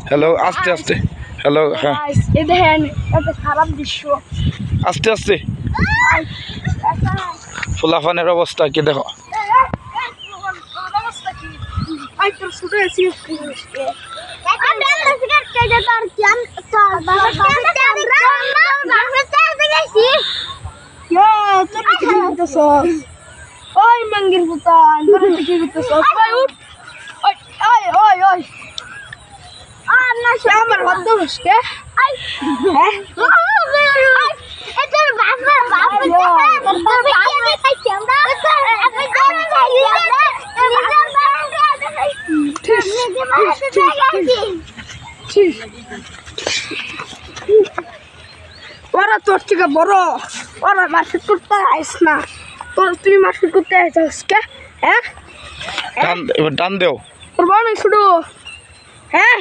Hello আস্তে আস্তে hello হ্যাঁ এই দেখেন এটা খারাপ দৃশ্য আস্তে আস্তে ফুলাফানের অবস্থা কি দেখো ওই মঙ্গির পুতান কি করতেছ আমার বাদ বসকে ওরা তোর থেকে বড় ওরা মাসুদ করতে আইস না তোর তুই মাসুদ করতে আইস কে হ্যাঁ এবার টান দেও তোর বড় শুরু হ্যাঁ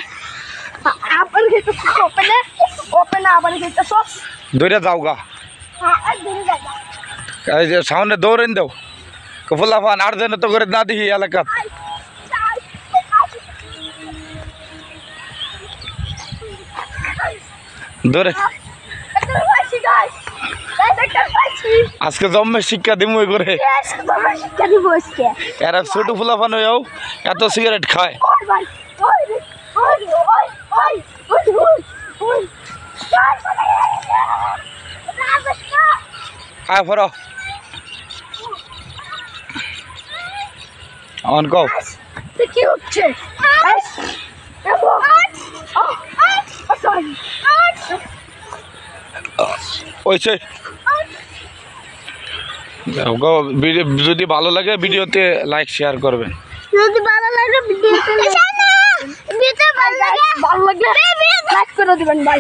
আপন খেতে ওপেনে ওপেনে আপন খেতে সস দৌড়ে যাও গা হ্যাঁ দূরে যাবা এই যে সামনে দৌড়েন দাও ফুলাফান আর যেন তো করে না দেখি এলাকা দৌড়ে আজকে জম্মে শিক্ষা দিমু করে এরা ছোট ফুলাফান হয়েও এত সিগারেট খায় আয় ফর অন কও কি হচ্ছে ওইছে যদি ভালো লাগে ভিডিওতে লাইক শেয়ার করবেন যদি ভালো লাগে ভিডিওতে ভালো লাগলে লাইক করে দিবেন ভাই।